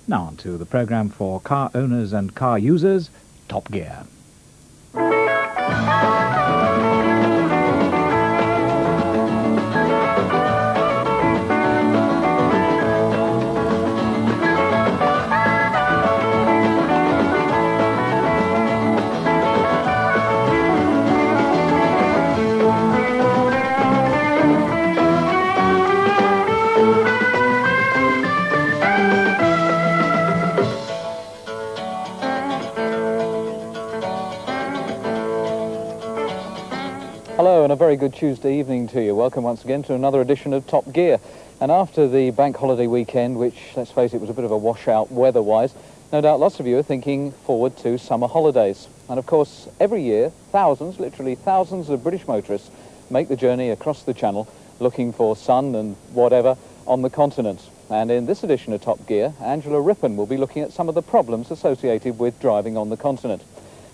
Now on to the programme for car owners and car users, Top Gear. Hello and a very good Tuesday evening to you. Welcome once again to another edition of Top Gear. And after the bank holiday weekend, which, let's face it, was a bit of a washout weather-wise, no doubt lots of you are thinking forward to summer holidays. And of course, every year, thousands, literally thousands of British motorists make the journey across the Channel looking for sun and whatever on the continent. And in this edition of Top Gear, Angela Rippon will be looking at some of the problems associated with driving on the continent.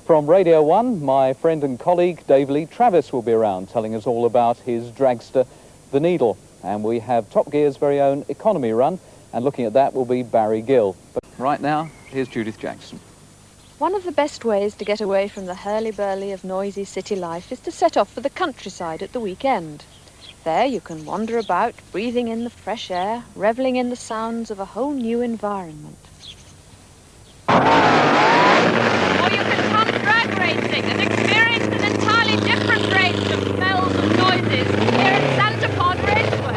From Radio 1, my friend and colleague Dave Lee Travis will be around telling us all about his dragster, The Needle. And we have Top Gear's very own economy run, and looking at that will be Barry Gill. But right now, here's Judith Jackson. One of the best ways to get away from the hurly-burly of noisy city life is to set off for the countryside at the weekend. There you can wander about, breathing in the fresh air, revelling in the sounds of a whole new environment. Or you can come drag racing and experience an entirely different range of smells and noises here at Santa Pod Raceway.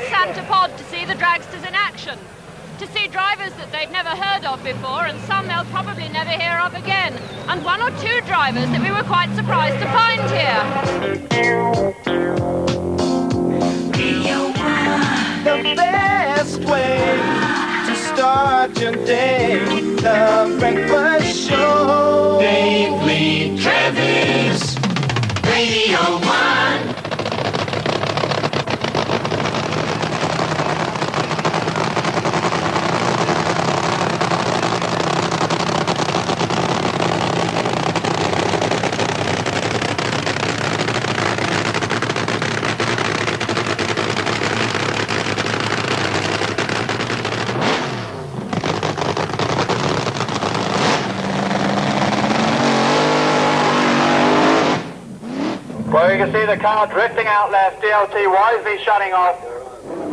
Santa Pod to see the dragsters in action, to see drivers that they've never heard of before and some they'll probably never hear of again, and one or two drivers that we were quite surprised to find here. The best way to start your day, the breakfast show. Dave Lee Travis, Radio 1. Well, you can see the car drifting out left, DLT wisely shutting off.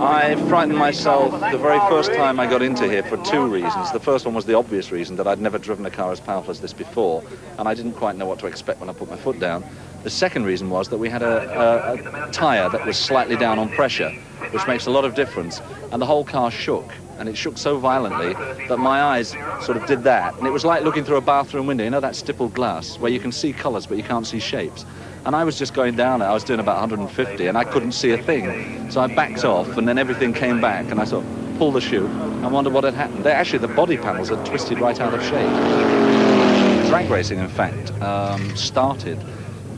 I frightened myself the very first time I got into here for two reasons. The first one was the obvious reason that I'd never driven a car as powerful as this before, and I didn't quite know what to expect when I put my foot down. The second reason was that we had a tyre that was slightly down on pressure, which makes a lot of difference, and the whole car shook. And it shook so violently that my eyes sort of did that. And it was like looking through a bathroom window, you know, that stippled glass, where you can see colours but you can't see shapes. And I was just going down it. I was doing about 150 and I couldn't see a thing. So I backed off and then everything came back and I sort of pulled the chute and wondered what had happened. Actually, the body panels had twisted right out of shape. Drag racing, in fact, started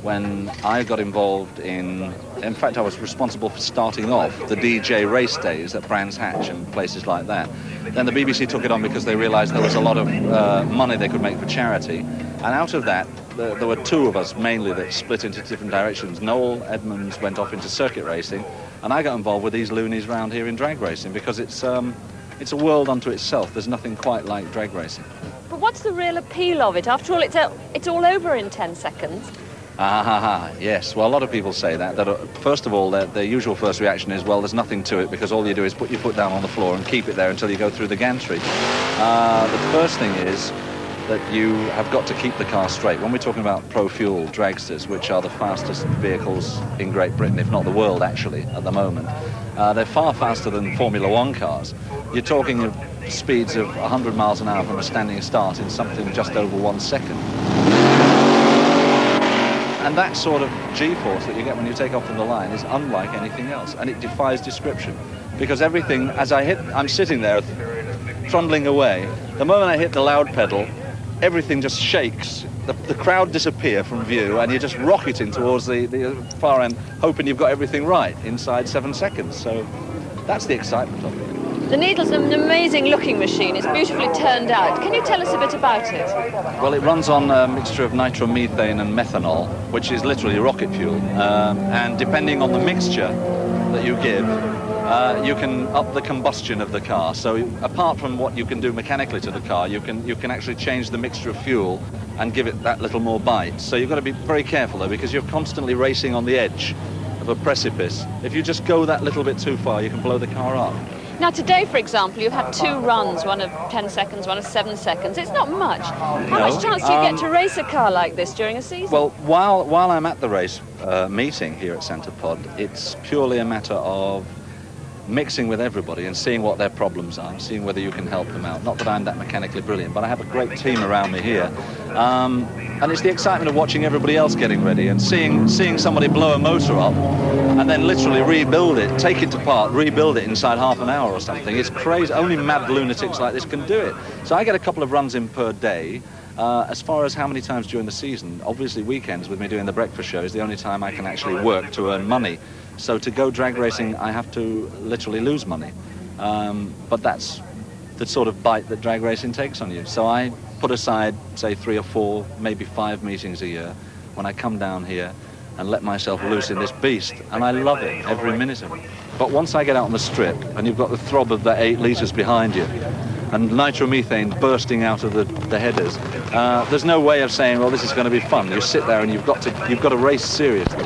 when I got involved in fact, I was responsible for starting off the DJ race days at Brands Hatch and places like that. Then the BBC took it on because they realised there was a lot of money they could make for charity. And out of that, there were two of us mainly that split into different directions. Noel Edmonds went off into circuit racing, and I got involved with these loonies round here in drag racing because it's a world unto itself. There's nothing quite like drag racing. But What's the real appeal of it? After all, it's all over in 10 seconds. Yes. Well, a lot of people say that first of all, their usual first reaction is, well, there's nothing to it because all you do is put your foot down on the floor and keep it there until you go through the gantry. The first thing is that you have got to keep the car straight. When we're talking about pro-fuel dragsters, which are the fastest vehicles in Great Britain, if not the world, actually, at the moment, they're far faster than Formula One cars. You're talking of speeds of 100 miles an hour from a standing start in something just over 1 second. And that sort of G-force that you get when you take off from the line is unlike anything else, and it defies description. Because everything, as I'm sitting there trundling away. The moment I hit the loud pedal, everything just shakes. The crowd disappear from view, and you're just rocketing towards the far end, hoping you've got everything right inside 7 seconds. So that's the excitement of it. The Needle's an amazing-looking machine. It's beautifully turned out. Can you tell us a bit about it? Well, it runs on a mixture of nitromethane and methanol, which is literally rocket fuel. And depending on the mixture that you give, you can up the combustion of the car. So apart from what you can do mechanically to the car, you can actually change the mixture of fuel and give it that little more bite. So you've got to be very careful, though, because you're constantly racing on the edge of a precipice. If you just go that little bit too far, you can blow the car up. Now, today, for example, you've had 2 runs, one of 10 seconds, one of 7 seconds. It's not much. How much chance do you get to race a car like this during a season? Well, while I'm at the race meeting here at Centre Pod, it's purely a matter of mixing with everybody and seeing what their problems are, seeing whether you can help them out. Not that I'm that mechanically brilliant, but I have a great team around me here. And it's the excitement of watching everybody else getting ready and seeing somebody blow a motor up and then literally rebuild it, take it apart, rebuild it inside half an hour or something. It's crazy. Only mad lunatics like this can do it. So I get a couple of runs in per day. As far as how many times during the season, obviously weekends with me doing the breakfast show is the only time I can actually work to earn money. So to go drag racing, I have to literally lose money. But that's the sort of bite that drag racing takes on you. So I put aside, say, 3 or 4, maybe 5 meetings a year when I come down here and let myself loose in this beast. And I love it, every minute of it. But once I get out on the strip and you've got the throb of the 8 litres behind you and nitromethane bursting out of the headers, there's no way of saying, well, this is going to be fun. You sit there and you've got to race seriously.